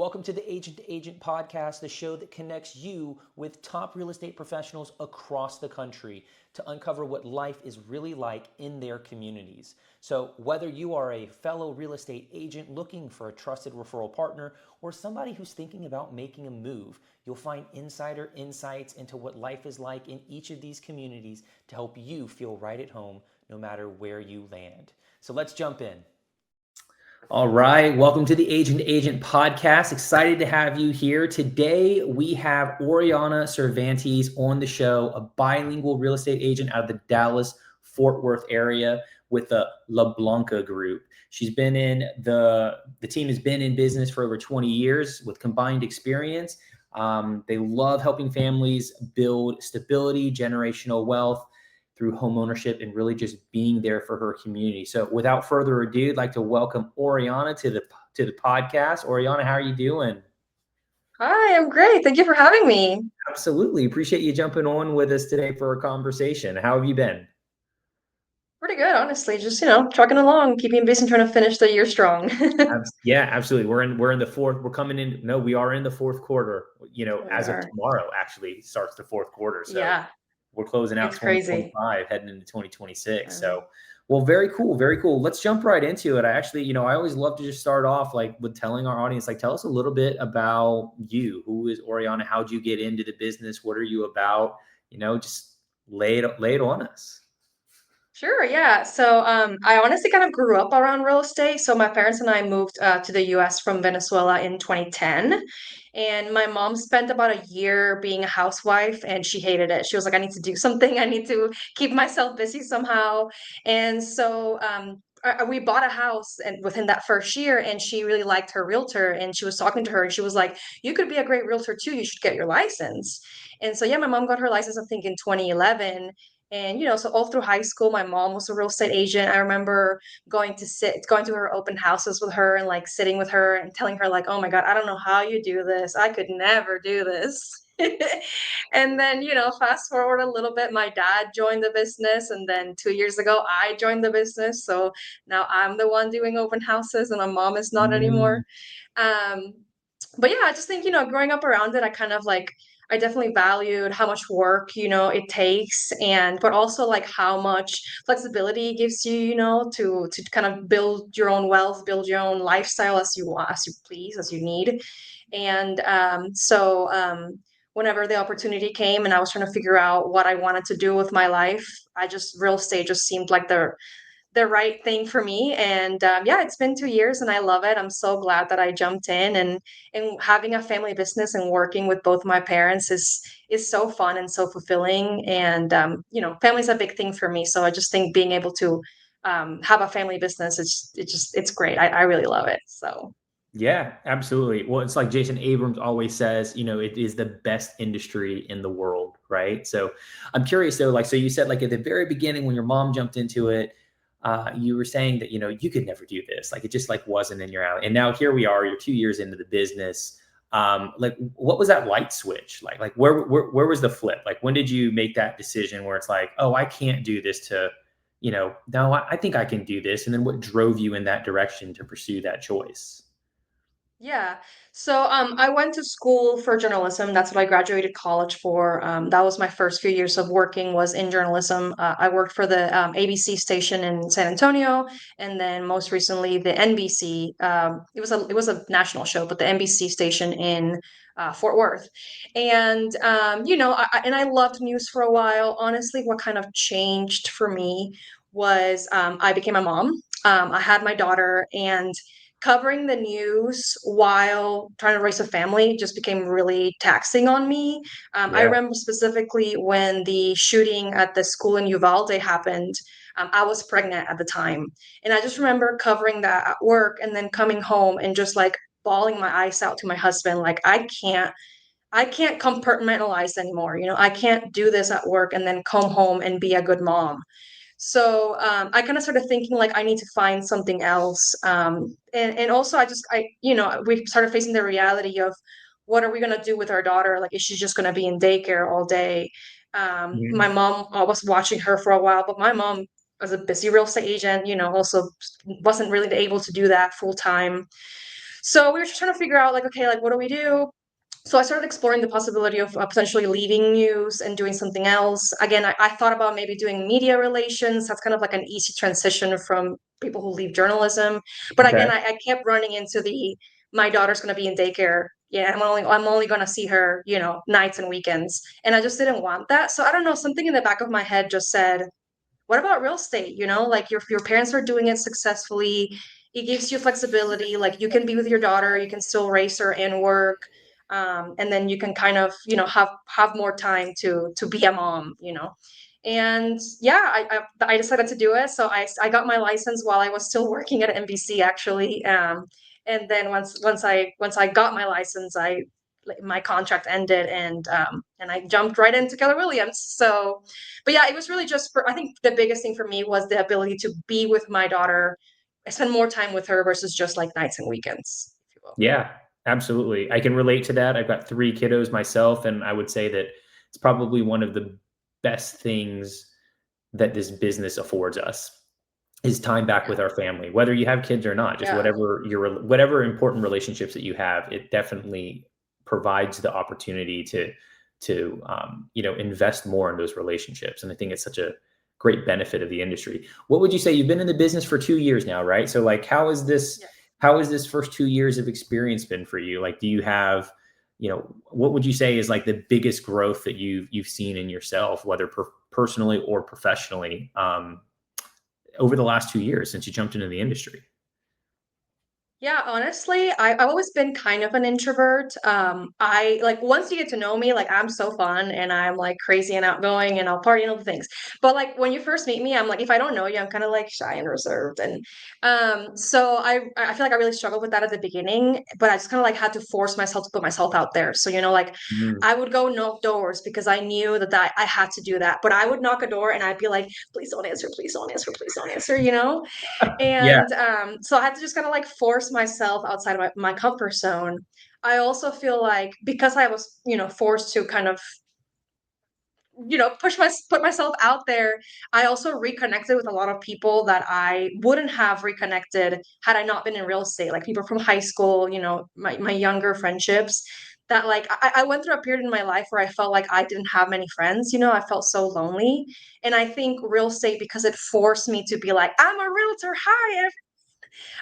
Welcome to the Agent to Agent podcast, the show that connects you with top real estate professionals across the country to uncover what life is really like in their communities. So, whether you are a fellow real estate agent looking for a trusted referral partner or somebody who's thinking about making a move, you'll find insider insights into what life is like in each of these communities to help you feel right at home no matter where you land. So, let's jump in. All right. Welcome to the Agent to Agent podcast. Excited to have you here. Today, we have Oriana Cervantez on the show, a bilingual real estate agent out of the Dallas-Fort Worth area with the La Blanca Group. She's been in the team has been in business for over 20 years with combined experience. They love helping families build stability, generational wealth through homeownership and really just being there for her community. So without further ado, I'd like to welcome Oriana to the podcast. Oriana, how are you doing? Hi, I'm great. Thank you for having me. Absolutely. Appreciate you jumping on with us today for a conversation. How have you been? Pretty good, honestly. Just, trucking along, keeping busy and trying to finish the year strong. Yeah, absolutely. We're in the fourth. We're coming in. No, we are in the fourth quarter. We As of are. tomorrow, actually starts the fourth quarter. So Yeah, we're closing out it's crazy. 2025, heading into 2026. Um, So, well, very cool, very cool. Let's jump right into it. I actually, I always love to just start off like with telling our audience, like, tell us a little bit about you. Who is Oriana? How'd you get into the business? What are you about? Just lay it on us. Sure, yeah. So I honestly kind of grew up around real estate. So my parents and I moved to the US from Venezuela in 2010. And my mom spent about a year being a housewife and she hated it. She was like, I need to do something. I need to keep myself busy somehow. And so we bought a house and within that first year, and she really liked her realtor. And she was talking to her and she was like, you could be a great realtor too. You should get your license. And so, yeah, my mom got her license, I think, in 2011. And so all through high school, my mom was a real estate agent. I remember going to her open houses with her and like sitting with her and telling her like, "Oh my God, I don't know how you do this. I could never do this." And then, fast forward a little bit, my dad joined the business, and then 2 years ago, I joined the business. So now I'm the one doing open houses, and my mom is not anymore. Mm, Um, but yeah, I just think, growing up around it, I kind of like I definitely valued how much work, it takes, and but also like how much flexibility it gives you, to kind of build your own wealth, build your own lifestyle as you want, as you please, as you need. And whenever the opportunity came and I was trying to figure out what I wanted to do with my life, real estate just seemed like the right thing for me. And yeah, it's been 2 years and I love it. I'm so glad that I jumped in, and having a family business and working with both my parents is so fun and so fulfilling. And family's a big thing for me. So I just think being able to have a family business, it's great. I really love it. So yeah, absolutely. Well, it's like Jason Abrams always says, it is the best industry in the world, right? So I'm curious though, like, so you said like at the very beginning when your mom jumped into it, you were saying that, you could never do this. Like it just like wasn't in your alley. And now here we are, you're 2 years into the business. Like what was that light switch? Like where was the flip? Like when did you make that decision where it's like, oh, I can't do this to, no, I think I can do this. And then what drove you in that direction to pursue that choice? yeah. So I went to school for journalism. That's what I graduated college for. That was my first few years of working was in journalism. I worked for the ABC station in San Antonio, and then most recently the NBC. It was a national show, but the NBC station in Fort Worth. And I loved news for a while. Honestly, what kind of changed for me was I became a mom. I had my daughter, and covering the news while trying to raise a family just became really taxing on me. I Yeah. remember specifically when the shooting at the school in Uvalde happened. I was pregnant at the time. And I just remember covering that at work and then coming home and just like bawling my eyes out to my husband, like, I can't compartmentalize anymore. I can't do this at work and then come home and be a good mom. So I kind of started thinking like I need to find something else. And also we started facing the reality of what are we gonna do with our daughter? Like, is she just gonna be in daycare all day? My Mhm. mom, I was watching her for a while, but my mom was a busy real estate agent, also wasn't really able to do that full time. So we were just trying to figure out like, okay, like what do we do? So I started exploring the possibility of potentially leaving news and doing something else. Again, I thought about maybe doing media relations. That's kind of like an easy transition from people who leave journalism. But Okay. again, I kept running into the my daughter's going to be in daycare. Yeah, I'm only going to see her, nights and weekends, and I just didn't want that. So I don't know, something in the back of my head just said, what about real estate? Like your parents are doing it successfully. It gives you flexibility. Like you can be with your daughter, you can still raise her and work. And then you can kind of, have more time to be a mom. And yeah, I decided to do it. So I got my license while I was still working at NBC actually. And then once I got my license, my contract ended, and I jumped right into Keller Williams. So but yeah, it was really just I think the biggest thing for me was the ability to be with my daughter. I spend more time with her versus just like nights and weekends, if you will. Yeah, absolutely. I can relate to that. I've got 3 kiddos myself, and I would say that it's probably one of the best things that this business affords us is time back Yeah. with our family, whether you have kids or not, just Yeah. whatever important relationships that you have, it definitely provides the opportunity to invest more in those relationships. And I think it's such a great benefit of the industry. What would you say? You've been in the business for 2 years now, right? So like, Yeah. how has this first 2 years of experience been for you? Like, do you have, what would you say is like the biggest growth that you've seen in yourself, whether personally or professionally, over the last 2 years since you jumped into the industry? Yeah, honestly, I've always been kind of an introvert. I like once you get to know me, like I'm so fun and I'm like crazy and outgoing and I'll party and all the things. But like when you first meet me, I'm like if I don't know you, I'm kind of like shy and reserved. And so I feel like I really struggled with that at the beginning, but I just kind of like had to force myself to put myself out there. So like Mm. I would go knock doors because I knew that I had to do that. But I would knock a door and I'd be like, please don't answer, please don't answer, please don't answer. Yeah. And so I had to just kind of like force myself outside of my comfort zone. I also feel like because I was, forced to kind of, put myself out there, I also reconnected with a lot of people that I wouldn't have reconnected had I not been in real estate, like people from high school, my younger friendships that like I went through a period in my life where I felt like I didn't have many friends, I felt so lonely. And I think real estate, because it forced me to be like, I'm a realtor. Hi,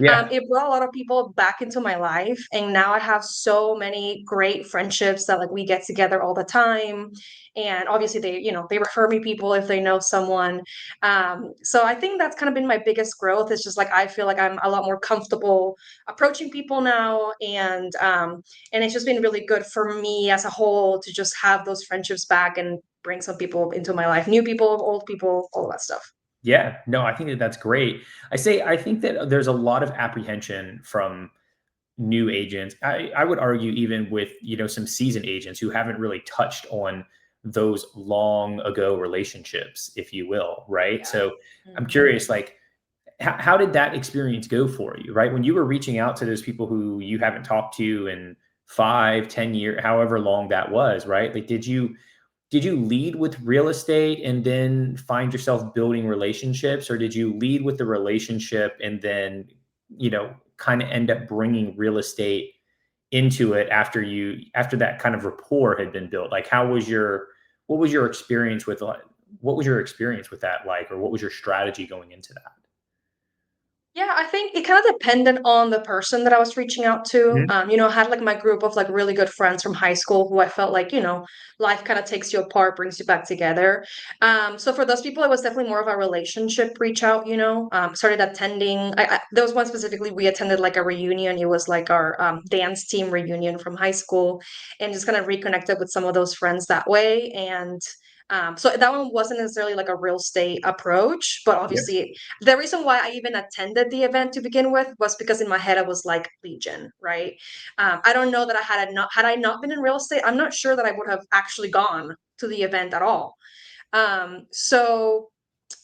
Yeah. it brought a lot of people back into my life, and now I have so many great friendships that like we get together all the time, and obviously they refer me people if they know someone. So I think that's kind of been my biggest growth. It's just like I feel like I'm a lot more comfortable approaching people now, and it's just been really good for me as a whole to just have those friendships back and bring some people into my life, new people, old people, all that stuff. Yeah. No, I think that that's great. I think that there's a lot of apprehension from new agents. I would argue even with, some seasoned agents who haven't really touched on those long ago relationships, if you will, right? Yeah. So I'm Mhm. curious, like, how did that experience go for you, right? When you were reaching out to those people who you haven't talked to in 5, 10 years, however long that was, right? Like, did you lead with real estate and then find yourself building relationships, or did you lead with the relationship and then, kind of end up bringing real estate into it after that kind of rapport had been built? Like, what was your experience with that like, or what was your strategy going into that? Yeah, I think it kind of depended on the person that I was reaching out to. Mhm. I had like my group of like really good friends from high school who I felt like, life kind of takes you apart, brings you back together. So for those people, it was definitely more of a relationship reach out, started attending. There was one specifically, we attended like a reunion. It was like our dance team reunion from high school, and just kind of reconnected with some of those friends that way. And so that one wasn't necessarily like a real estate approach, but Yep. obviously the reason why I even attended the event to begin with was because in my head I was like Legion, right? I don't know that had I not been in real estate, I'm not sure that I would have actually gone to the event at all. So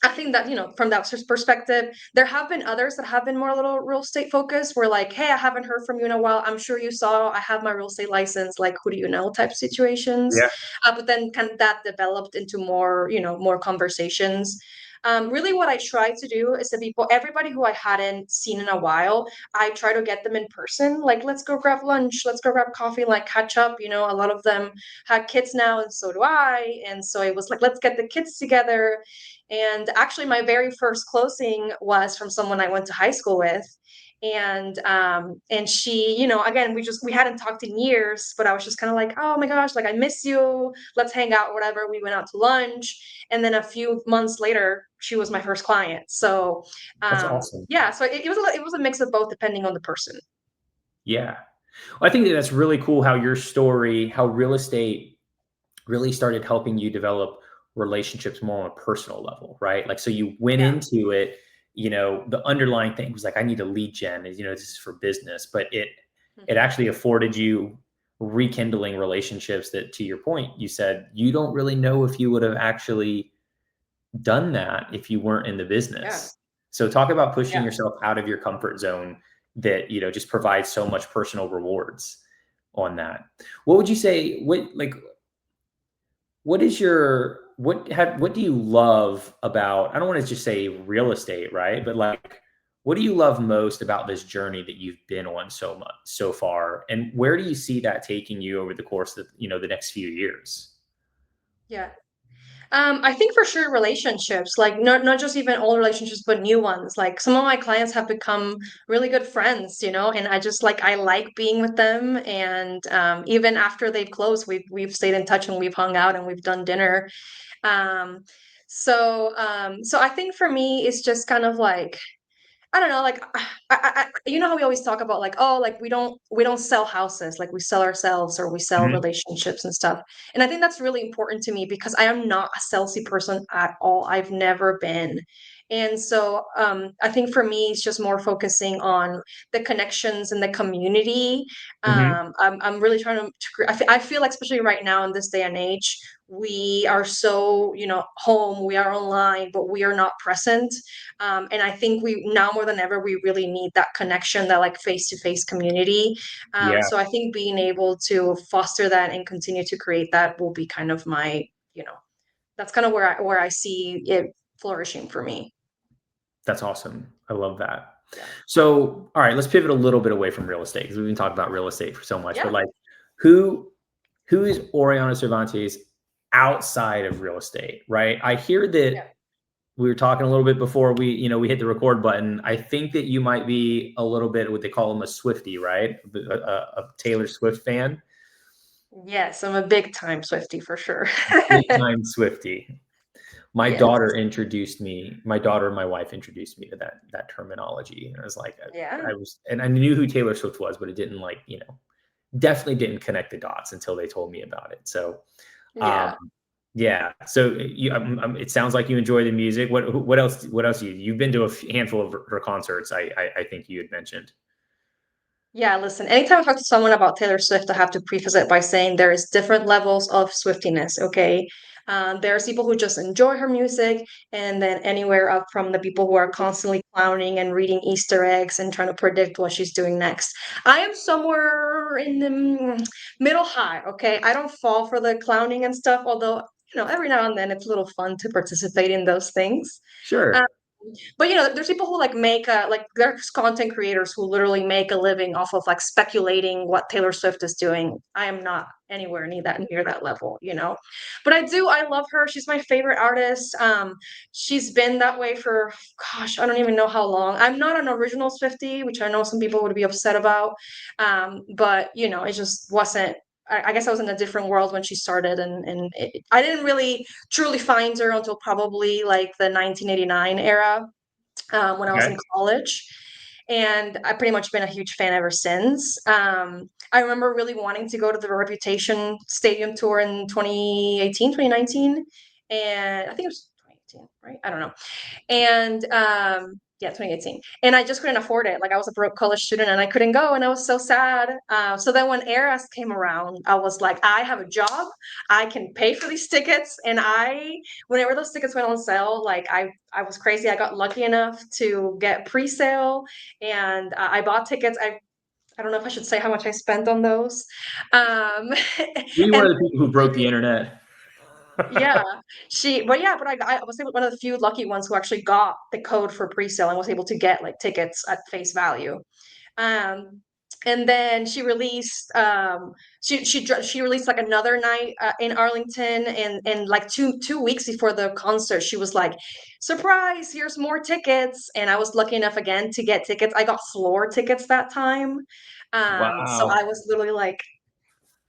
I think that, from that perspective, there have been others that have been more a little real estate focused. Where like, hey, I haven't heard from you in a while. I'm sure you saw I have my real estate license. Like, who do you know? Type situations. Yeah. But then kind of that developed into more, more conversations. Really what I try to do is the people, everybody who I hadn't seen in a while, I try to get them in person. Like, let's go grab lunch, let's go grab coffee, like catch up. You know, a lot of them had kids now, and so do I. And so it was like, let's get the kids together. And actually, my very first closing was from someone I went to high school with. And she, you know, again, we hadn't talked in years, but I was just kind of like, oh my gosh, like I miss you. Let's hang out, whatever. We went out to lunch, and then a few months later, she was my first client. So That's awesome. yeah, so it was a mix of both depending on the person. Yeah. Well, I think that that's really cool how your story, how real estate really started helping you develop relationships more on a personal level, right? Like, so you went Yeah. into it, the underlying thing was like, I need a lead gen, this is for business, but it Mhm. actually afforded you rekindling relationships that, to your point, you said you don't really know if you would have actually done that if you weren't in the Yeah. business. So talk about pushing Yeah. yourself out of your comfort zone that, just provides so much personal rewards on that. What would you say, what do you love about, I don't want to just say real estate, right? But like, what do you love most about this journey that you've been on so much so far? And where do you see that taking you over the course of, the next few years? Yeah. I think for sure relationships, like not just even old relationships, but new ones. Like some of my clients have become really good friends, you know, and I like being with them. And even after they've closed, we've stayed in touch and we've hung out and we've done dinner. Um, so I think for me, it's just kind of like I don't know, like you know how we always talk about like, oh, like we don't sell houses, like we sell ourselves or we sell Mhm. relationships and stuff. And I think that's really important to me because I am not a salesy person at all. I've never been. And so I think for me, it's just more focusing on the connections and the community. Mhm. I'm really trying I feel like, especially right now in this day and age, we are so, you know, home, we are online, but we are not present. And I think we now more than ever we really need that connection, that like face to face community. Yeah, So I think being able to foster that and continue to create that will be kind of my, you know, that's kind of where I see it flourishing for me. that's awesome. I love that. Yeah. So, all right, let's pivot a little bit away from real estate because we've been talking about real estate for so much. But Yeah. like, who who is Oriana Cervantes outside of real estate? Right? I hear that Yeah. we were talking a little bit before we hit the record button. I think that you might be a little bit what they call them a Swiftie, right? A Taylor Swift fan, Yes, I'm a big time Swifty for sure. big time Swiftie. Yes. My daughter and my wife introduced me to that terminology. And I was like, Yeah. and I knew who Taylor Swift was, but it didn't definitely didn't connect the dots until they told me about it. So, um, Yeah. yeah. So it sounds like you enjoy the music. What else? What else? You've been to a handful of her concerts. I think you had mentioned. Yeah, listen, anytime I talk to someone about Taylor Swift, I have to preface it by saying there is different levels of Swiftiness, okay? There's people who just enjoy her music, and then anywhere up from the people who are constantly clowning and reading Easter eggs and trying to predict what she's doing next. I am somewhere in the middle high, okay? I don't fall for the clowning and stuff, although, you know, every now and then it's a little fun to participate in those things. Um, Sure. but you know, there's people who like make like there's content creators who literally make a living off of like speculating what Taylor Swift is doing. I am not anywhere near that level, you know. But I love her. She's my favorite artist. She's been that way for gosh, I don't even know how long. I'm not an original Swiftie, which I know some people would be upset about. But you know, it just wasn't I guess I was in a different world when she started, I didn't really truly find her until probably like the 1989 era when I was in Okay. college. And I've pretty much been a huge fan ever since. I remember really wanting to go to the Reputation Stadium tour in 2018, 2019. And I think it was 2018, right? I don't know. And yeah, 2018. And I just couldn't afford it. Like I was a broke college student and I couldn't go, and I was so sad. So then when Eras came around, I was like, I have a job, I can pay for these tickets. And whenever those tickets went on sale, like I was crazy. I got lucky enough to get pre-sale, and I bought tickets. I don't know if I should say how much I spent on those. Um, Were you one and of the people who broke the internet? Yeah, but yeah, but I was one of the few lucky ones who actually got the code for pre-sale and was able to get like tickets at face value. Um, and then she released like another night in Arlington, and like two weeks before the concert, she was like, "Surprise! Here's more tickets!" And I was lucky enough again to get tickets. I got floor tickets that time, so Wow. I was literally like,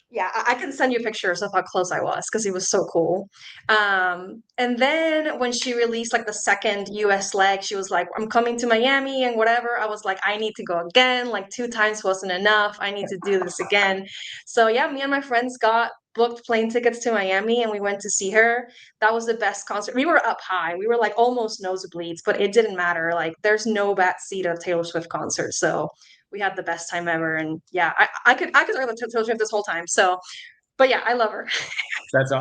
yeah, I can send you pictures of how close I was because it was so cool. And then when she released like the second US leg, she was like, I'm coming to Miami and whatever. I was like, I need to go again. Like 2 times wasn't enough. I need to do this again. So yeah, me and my friends got booked plane tickets to Miami and we went to see her. That was the best concert. We were up high. We were like almost nosebleeds, but it didn't matter. Like there's no bad seat at a Taylor Swift concert. So we had the best time ever. And yeah, I could talk about Taylor Swift this whole time. So, but yeah, I love her. That's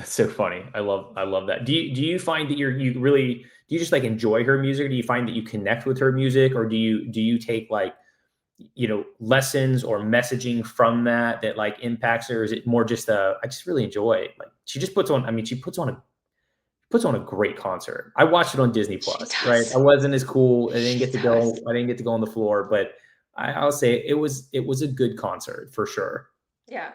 so funny. I love that. Do you find that you really do you just like enjoy her music? Or do you find that you connect with her music, or do you take like lessons or messaging from that like impacts her? Or is it more just I just really enjoy it. Like she just puts on. I mean, she puts on a great concert. I watched it on Disney She Plus, right? does. I wasn't as cool. I didn't She get to does. go. I didn't get to go on the floor, but I'll say it was a good concert for sure. Yeah.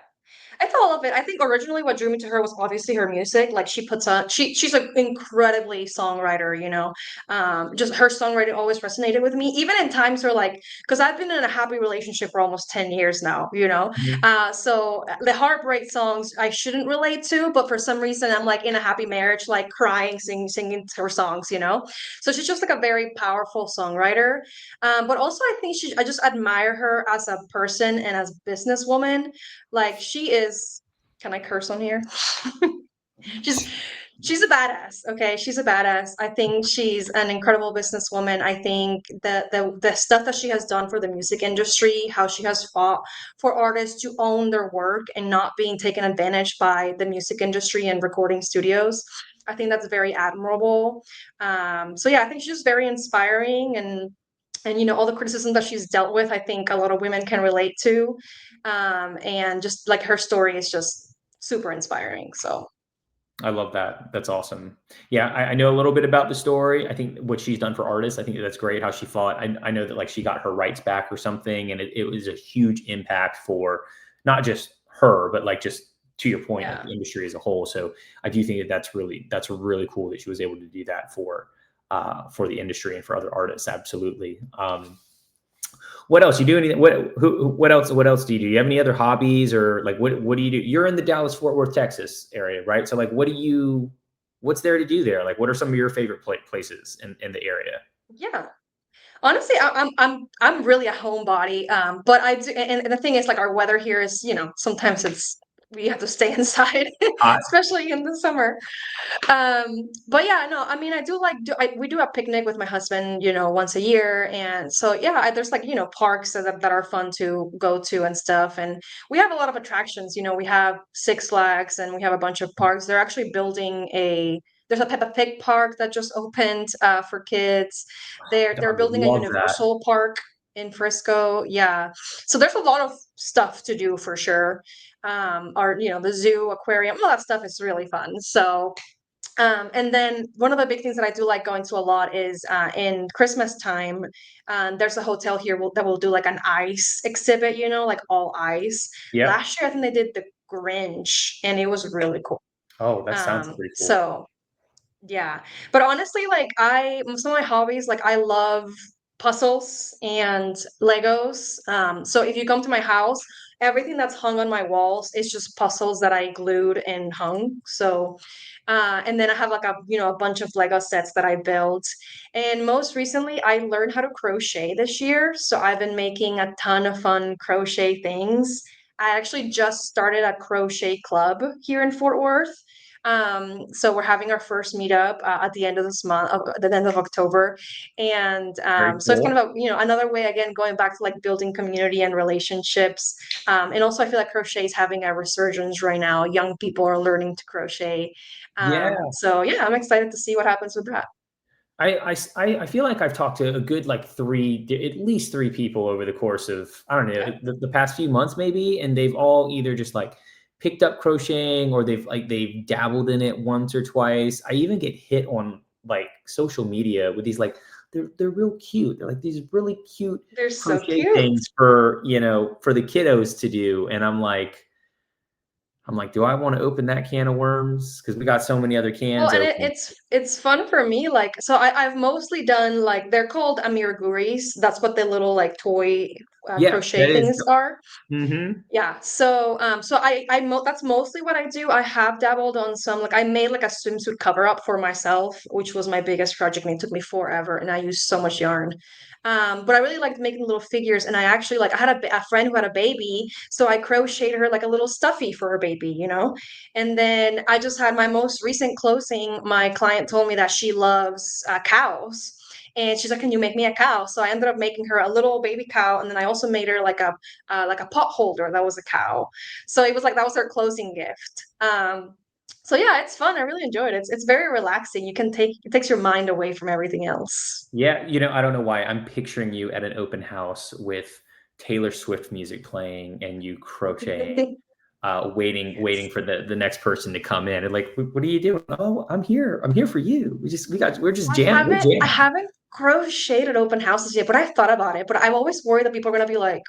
I thought all of it. I think originally what drew me to her was obviously her music. Like she's an incredibly songwriter, you know. Just her songwriting always resonated with me, even in times where like, because I've been in a happy relationship for almost 10 years now, you know. Mhm. So the heartbreak songs I shouldn't relate to, but for some reason I'm like in a happy marriage, like crying, singing her songs, you know. So she's just like a very powerful songwriter. But also I just admire her as a person and as a businesswoman. Like she is, can I curse on here? she's she's a badass, okay? She's a badass. I think she's an incredible businesswoman. I think the stuff that she has done for the music industry, how she has fought for artists to own their work and not being taken advantage by the music industry and recording studios. I think that's very admirable. So yeah, I think she's just very inspiring, and all the criticism that she's dealt with, I think a lot of women can relate to. And just like her story is just super inspiring. So I love that. That's awesome. Yeah, I know a little bit about the story. I think what she's done for artists, I think that's great how she fought. I know that like she got her rights back or something, and it was a huge impact for not just her, but like just to your point, like yeah. the industry as a whole. So I do think that that's really cool that she was able to do that for the industry and for other artists. Absolutely. What else you do? Anything? What else do you do? You have any other hobbies or like what do you do? You're in the Dallas Fort Worth, Texas area, right? So like, what's there to do there? Like, what are some of your favorite places in the area? Yeah. Honestly, I'm really a homebody. But I do, and the thing is, like, our weather here is, sometimes we have to stay inside, Hot. especially in the summer. But yeah, no, I mean, I do like we do a picnic with my husband, once a year, and so yeah, there's like parks that are fun to go to and stuff, and we have a lot of attractions. We have Six Flags, and we have a bunch of parks. They're actually building there's a Peppa Pig park that just opened for kids. God, They're I would building a love that. Universal park in Frisco. Yeah, so there's a lot of stuff to do for sure. Or the zoo, aquarium, all that stuff is really fun. So and then one of the big things that I do like going to a lot is in Christmas time. There's a hotel here that will do like an ice exhibit, like all ice. Yep. Last year, I think they did the Grinch, and it was really cool. Oh, that sounds pretty cool. So yeah. But honestly, like some of my hobbies, like I love puzzles and Legos. So if you come to my house, everything that's hung on my walls is just puzzles that I glued and hung. So and then I have like a bunch of Lego sets that I built. And most recently I learned how to crochet this year. So I've been making a ton of fun crochet things. I actually just started a crochet club here in Fort Worth. So we're having our first meetup at the end of this month, at the end of October, and Very so it's kind cool. of another way again going back to like building community and relationships. And also I feel like crochet is having a resurgence right now. Young people are learning to crochet. Yeah. So yeah, I'm excited to see what happens with that. I feel like I've talked to a good like at least three people over the course of I don't know Yeah. the past few months maybe, and they've all either just like picked up crocheting, or they've dabbled in it once or twice. I even get hit on like social media with these like they're real cute. They're like these really cute They're so crochet cute. things for, for the kiddos to do. And I'm like, do I want to open that can of worms? Because we got so many other Well, cans and open. it's fun for me. Like, so I've mostly done like they're called amigururis. That's what the little like toy Yeah, that crochet is. things are. Mm-hmm. Yeah, so that's mostly what I do. I have dabbled on some, like I made like a swimsuit cover up for myself, which was my biggest project and it took me forever and I used so much yarn. But I really liked making little figures and I actually like I had a friend who had a baby, so I crocheted her like a little stuffy for her baby, you know? And then I just had my most recent closing, my client told me that she loves cows. And she's like, "Can you make me a cow?" So I ended up making her a little baby cow, and then I also made her like a pot holder that was a cow. So it was like that was her closing gift. So yeah, it's fun. I really enjoyed it. It's very relaxing. It takes your mind away from everything else. Yeah, I don't know why I'm picturing you at an open house with Taylor Swift music playing and you crocheting, waiting for the next person to come in. And like, what are you doing? Oh, I'm here. I'm here for you. We're just jamming. We're I jamming. haven't crocheted at open houses yet, but I thought about it. But I'm always worried that people are gonna be like,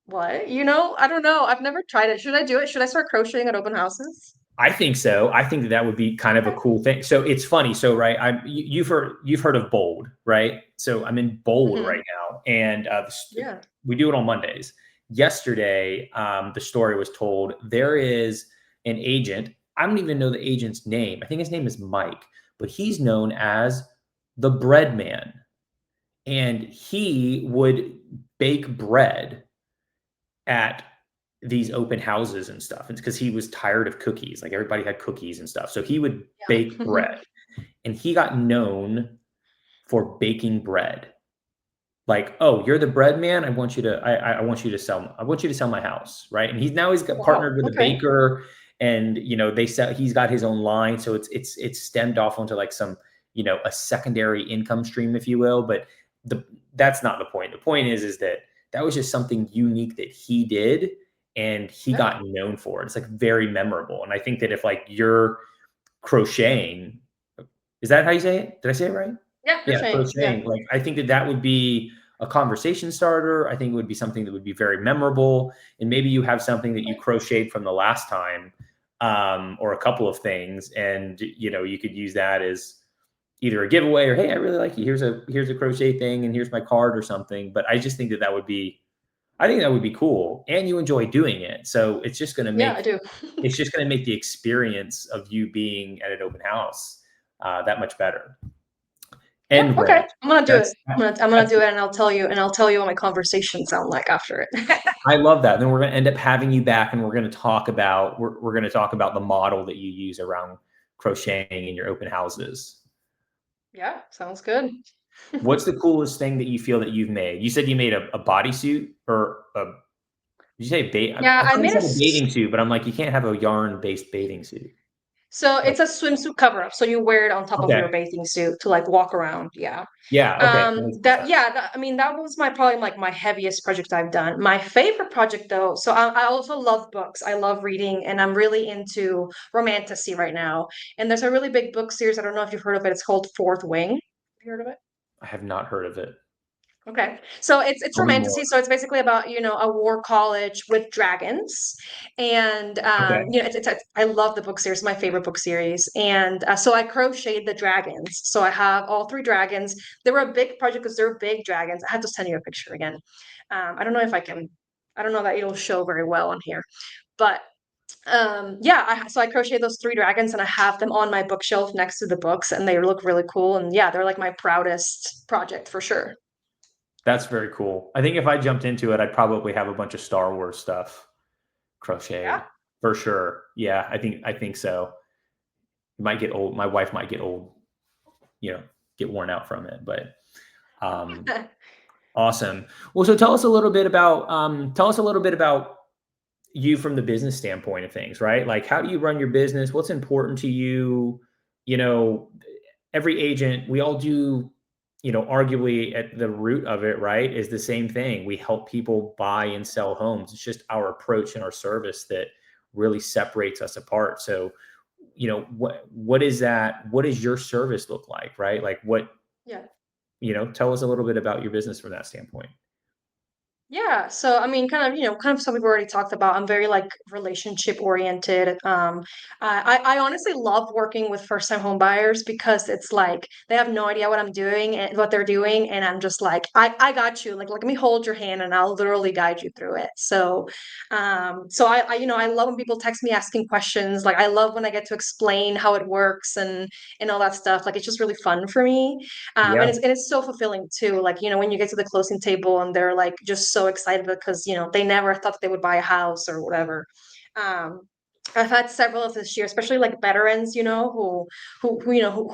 "What?" You know? I don't know. I've never tried it. Should I do it? Should I start crocheting at open houses? I think so. I think that would be kind of a Okay. cool thing. So it's funny. So right, you've heard of Bold, right? So I'm in Bold Hmm. right now, and Yeah. we do it on Mondays. Yesterday, the story was told. There is an agent. I don't even know the agent's name. I think his name is Mike, but he's known as the Bread Man, and he would bake bread at these open houses and stuff. It's because he was tired of cookies. Like everybody had cookies and stuff. So he would bake Yeah. bread, and he got known for baking bread. Like, oh, you're the bread man. I want you to sell my house. Right. And he's got Wow. partnered with a Okay. baker, and he's got his own line. So it's stemmed off onto like some, a secondary income stream, if you will. But the, that's not the point. The point is that that was just something unique that he did, and he Yeah. got known for it. It's like very memorable. And I think that if like you're crocheting, is that how you say it? Did I say it right? Yeah, Yeah, crocheting. Yeah. crocheting. Like, I think that that would be a conversation starter. I think it would be something that would be very memorable. And maybe you have something that you crocheted from the last time, or a couple of things, and you could use that as either a giveaway or, hey, I really like you. Here's a crochet thing, and here's my card or something. But I just think that that would be, I think that would be cool, and you enjoy doing it. So Yeah, I do. it's just going to make the experience of you being at an open house that much better. Yeah, And okay. rent. I'm gonna do it. That's I'm gonna that's do it and I'll tell you what my conversations sound like after it. I love that. Then we're going to end up having you back, and we're going to talk about the model that you use around crocheting in your open houses. Yeah, sounds good. What's the coolest thing that you feel that you've made? You said you made a bodysuit, or a, did you say I Yeah, thought I you made said a bathing suit, but I'm like, you can't have a yarn based bathing suit. so Like, it's a swimsuit cover up, so you wear it on top of okay. your bathing suit to like walk around. Yeah. Yeah. Okay. That makes more That sense. yeah, I mean that was my probably like my heaviest project I've done. My favorite project though, so I also love books. I love reading, and I'm really into romantasy right now. And there's a really big book series. I don't know if you've heard of it. It's called Fourth Wing. Have you heard of it? I have not heard of it. Okay. So it's Tell me more. romantasy. So it's basically about, a war college with dragons. And Okay. I love the book series, my favorite book series. And so I crocheted the dragons. So I have all three dragons. They were a big project because they're big dragons. I have to send you a picture again. I don't know if I can, I don't know that it'll show very well on here. But yeah, so I crocheted those three dragons and I have them on my bookshelf next to the books and they look really cool. And yeah, they're like my proudest project for sure. That's very cool. I think if I jumped into it, I'd probably have a bunch of Star Wars stuff Yeah. crocheted for sure. Yeah, I think so. It might get old. My wife might get old, you know, get worn out from it. But um, awesome. Well, so tell us a little bit about you from the business standpoint of things, right? Like, how do you run your business? What's important to you? You know, every agent, we all do, arguably at the root of it, right, is the same thing. We help people buy and sell homes. It's just our approach and our service that really separates us apart. So, what is that? What does your service look like, right? Like Yeah. tell us a little bit about your business from that standpoint. Yeah, so I mean, kind of stuff we've already talked about. I'm very like relationship oriented. I honestly love working with first time home buyers because it's like they have no idea what I'm doing and what they're doing, and I'm just like, I got you. Like, let me hold your hand, and I'll literally guide you through it. So I love when people text me asking questions. Like, I love when I get to explain how it works and all that stuff. Like, it's just really fun for me. And Yeah. it's so fulfilling too. Like, when you get to the closing table and they're like just so excited because, they never thought they would buy a house or whatever. Um, I've had several of this year, especially like veterans, who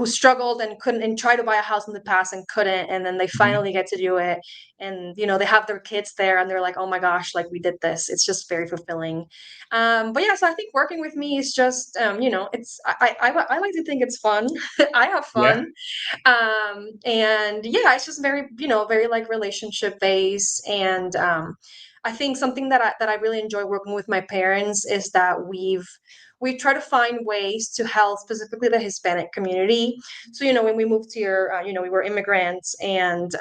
struggled and couldn't and tried to buy a house in the past and couldn't, and then they Mhm. finally get to do it, and they have their kids there, and they're like, oh my gosh, like we did this. It's just very fulfilling. But yeah, so I think working with me is just, it's I like to think it's fun. I have Yeah. fun. And yeah, it's just very, very like relationship based. And I think something that I really enjoy working with my parents is that we try to find ways to help specifically the Hispanic community. So when we moved here, we were immigrants, and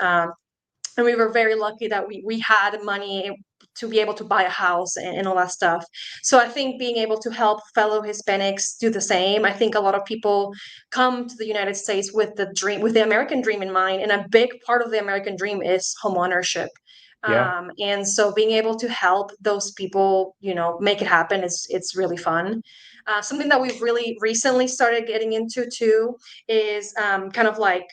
we were very lucky that we had money to be able to buy a house and all that stuff. So I think being able to help fellow Hispanics do the same. I think a lot of people come to the United States with the American dream in mind, and a big part of the American dream is homeownership. Yeah. And so being able to help those people, make it happen, it's really fun. Something that we've really recently started getting into too is kind of like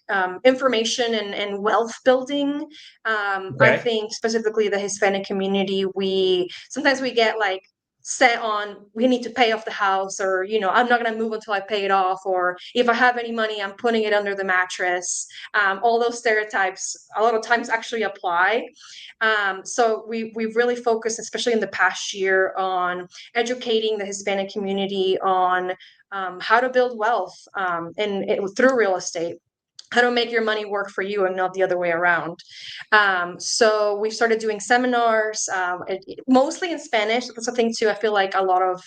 information and wealth building. I Okay. think specifically the Hispanic community, we sometimes we get like set on we need to pay off the house, or I'm not going to move until I pay it off, or if I have any money I'm putting it under the mattress. All those stereotypes a lot of times actually apply. So we've really focused, especially in the past year, on educating the Hispanic community on how to build wealth, through real estate, how to make your money work for you and not the other way around. So we started doing seminars, mostly in Spanish. That's the thing too. I feel like a lot of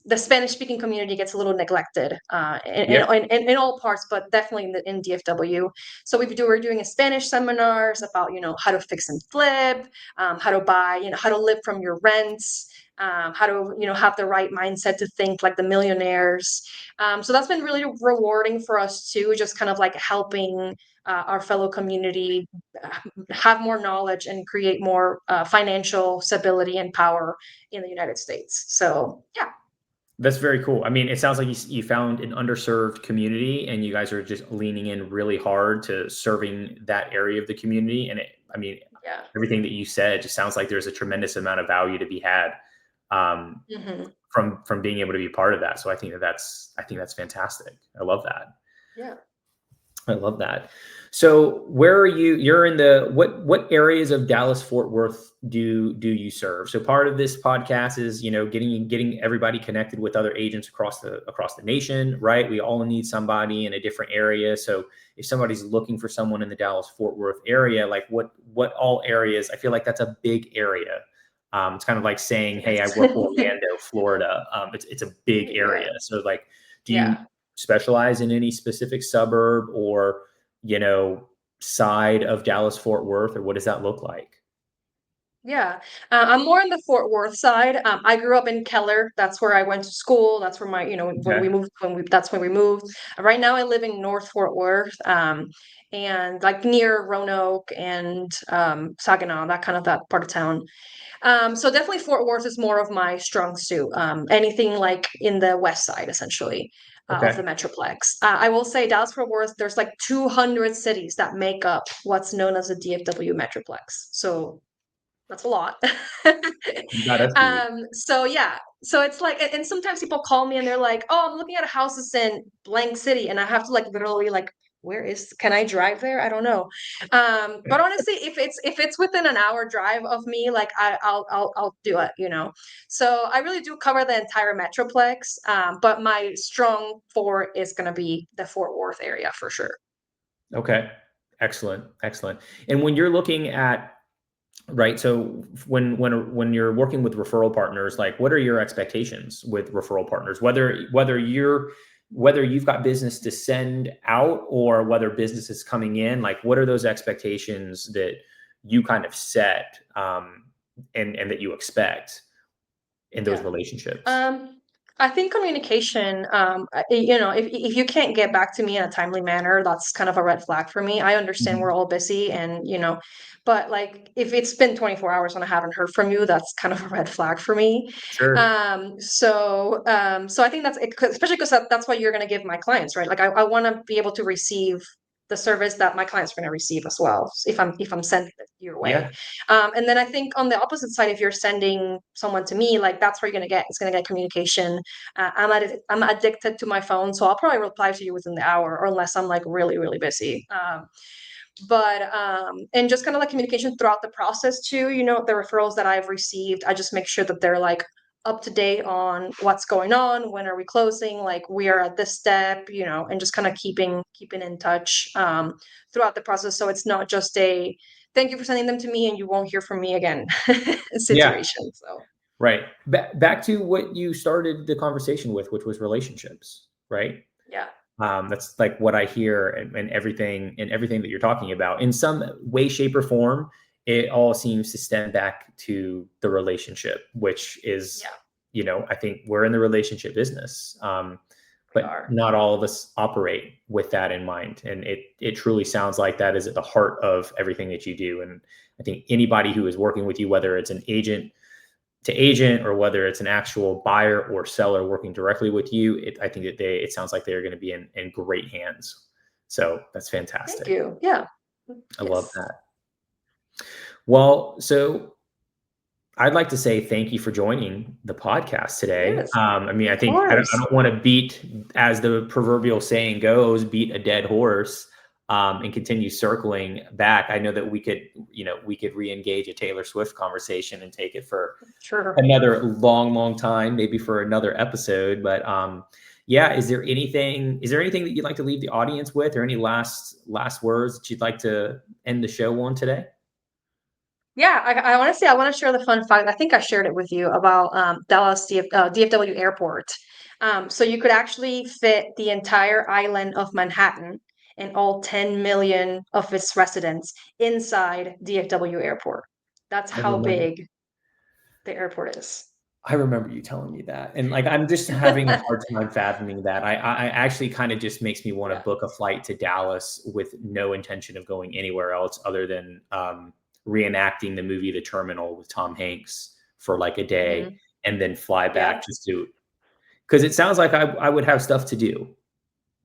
the Spanish speaking community gets a little neglected Yeah. in all parts, but definitely in DFW. So we're doing a Spanish seminars about how to fix and flip, how to buy, how to live from your rents, how to have the right mindset to think like the millionaires. So that's been really rewarding for us too, just kind of like helping our fellow community have more knowledge and create more financial stability and power in the United States. So yeah. That's very cool. I mean, it sounds like you found an underserved community and you guys are just leaning in really hard to serving that area of the community. And I mean, Yeah. everything that you said just sounds like there's a tremendous amount of value to be had um, Hmm. from being able to be part of that. So I think that's fantastic. I love that. Yeah. I love that. So where are you? You're in the what areas of Dallas Fort Worth do you serve? So part of this podcast is getting everybody connected with other agents across the nation, right? We all need somebody in a different area. So if somebody's looking for someone in the Dallas Fort Worth area, like what all areas? I feel like that's a big area. It's kind of like saying, "Hey, I Yes. work Orlando, Florida." It's a big area. Yeah. So like, do you Yeah. specialize in any specific suburb or, you know, side of Dallas Fort Worth, or what does that look like? Yeah, I'm more on the Fort Worth side. I grew up in Keller. That's where I went to school. That's where Okay. that's when we moved. Right now I live in North Fort Worth, and like near Roanoke and Saginaw, that part of town. So definitely Fort Worth is more of my strong suit. Anything like in the west side, essentially, of the Okay. Metroplex. I will say Dallas Fort Worth, there's like 200 cities that make up what's known as the DFW Metroplex. So that's a lot. No, that's huge. So yeah, so it's like, and sometimes people call me and they're like, "Oh, I'm looking at houses in blank city," and I have to like literally like, can I drive there? I don't know. But honestly, if it's within an hour drive of me, like I'll do it, So I really do cover the entire Metroplex, but my strong fort is gonna be the Fort Worth area for sure. Okay. Excellent. Excellent. And when you're looking at right? So when you're working with referral partners, like what are your expectations with referral partners? Whether you've got business to send out or whether business is coming in, like what are those expectations that you kind of set, and that you expect in those Yeah. relationships? Um, I think communication, if you can't get back to me in a timely manner, that's kind of a red flag for me. I understand we're Mhm. all busy and, but like if it's been 24 hours and I haven't heard from you, that's kind of a red flag for me. Sure. So I think that's it, especially because that's what you're going to give my clients, right? Like I want to be able to receive the service that my clients are going to receive as well, if I'm sending it your way. Yeah. And then I think on the opposite side, if you're sending someone to me, like that's where you're gonna get it's gonna get communication. I'm addicted to my phone, so I'll probably reply to you within the hour, or unless I'm like really really busy. But and just kind of like communication throughout the process too. The referrals that I've received, I just make sure that they're like up to date on what's going on, when are we closing, like we are at this step, and just kind of keeping in touch throughout the process, so it's not just a thank you for sending them to me and you won't hear from me again Yeah. situation. So Right. Back to what you started the conversation with, which was relationships, right? yeah. That's like what I hear, and everything that you're talking about in some way, shape, or form. It all seems to stem back to the relationship, which is, Yeah, I think we're in the relationship business, we but are. not all of us operate with that in mind. And it truly sounds like that is at the heart of everything that you do. And I think anybody who is working with you, whether it's an agent to agent or whether it's an actual buyer or seller working directly with you, I think that it sounds like they're going to be in great hands. So that's Thank fantastic. you. Yeah. I love Yes. that. Well, so I'd like to say thank you for joining the podcast today. Yes. I mean, I Of think I course. don't want to beat, as the proverbial saying goes, beat a dead horse, and continue circling back. I know that we could re-engage a Taylor Swift conversation and take it for Sure. another long, long time, maybe for another episode. But yeah, is there anything that you'd like to leave the audience with, or any last words that you'd like to end the show on today? Yeah, I want to say I want to share the fun fact. I think I shared it with you about Dallas DFW Airport. So you could actually fit the entire island of Manhattan and all 10 million of its residents inside DFW Airport. That's I how remember. big the airport is. I remember you telling me that, and like I'm just having a hard time fathoming that. I actually kind of just makes me want to Yeah. book a flight to Dallas with no intention of going anywhere else other than reenacting the movie The Terminal with Tom Hanks for like a day, Hmm. and then fly Yeah. back just to, because it sounds like I would have stuff to do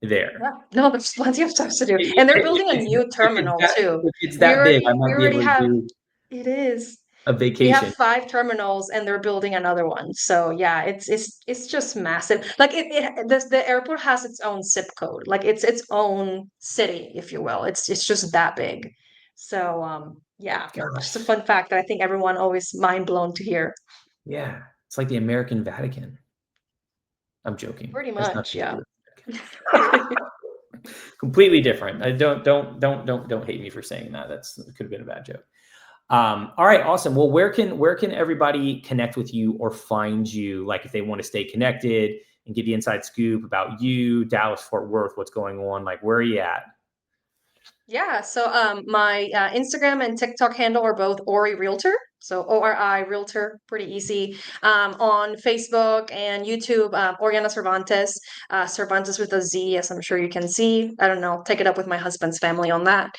there. Yeah. No, there's plenty of stuff to do. And they're If building a it's new if it's terminal that too. if it's that big, I We might be already able to have do it is. a We have vacation. 5 terminals and they're building another one. So yeah, it's just massive. Like the airport has its own zip code. Like it's its own city, if you will. It's just that big. So yeah, just a Gosh, fun fact that I think everyone always mind blown to hear. yeah, it's like the American Vatican. I'm joking. Pretty It has much, nothing to do yeah. with completely different. I don't hate me for saying that. It could have been a bad joke. All right, awesome. Well, where can everybody connect with you or find you? Like if they want to stay connected and get the inside scoop about you, Dallas, Fort Worth, what's going on? Like where are you at? Yeah, so my Instagram and TikTok handle are both Ori Realtor. So ORI Realtor, pretty easy. On Facebook and YouTube, Oriana Cervantez, Cervantes with a Z, as I'm sure you can see. I don't know, take it up with my husband's family on that.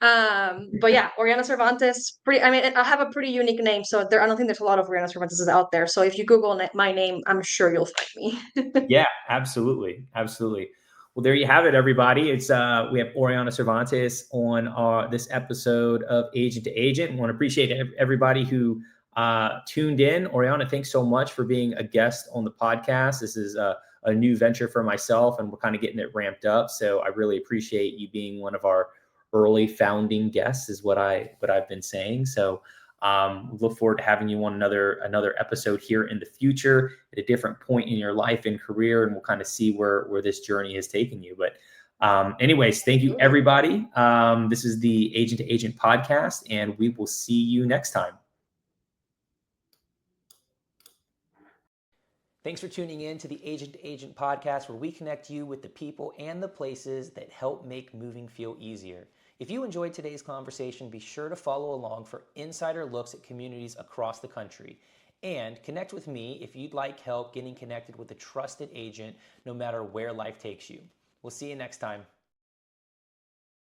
But yeah, Oriana Cervantes, pretty. I mean, I have a pretty unique name, so I don't think there's a lot of Oriana Cervantes out there. So if you Google my name, I'm sure you'll find me. Yeah, absolutely. Absolutely. Well, there you have it, everybody. It's we have Oriana Cervantes on this episode of Agent to Agent. I want to appreciate everybody who tuned in. Oriana, thanks so much for being a guest on the podcast. This is a new venture for myself, and we're kind of getting it ramped up. So I really appreciate you being one of our early founding guests, is what I've been saying. So look forward to having you on another episode here in the future at a different point in your life and career, and we'll kind of see where this journey has taken you. But Anyways, thank you, Absolutely. everybody. This is the Agent to Agent podcast, and we will see you next time. Thanks for tuning in to the Agent to Agent podcast, where we connect you with the people and the places that help make moving feel easier. If you enjoyed today's conversation, be sure to follow along for insider looks at communities across the country. And connect with me if you'd like help getting connected with a trusted agent, no matter where life takes you. We'll see you next time.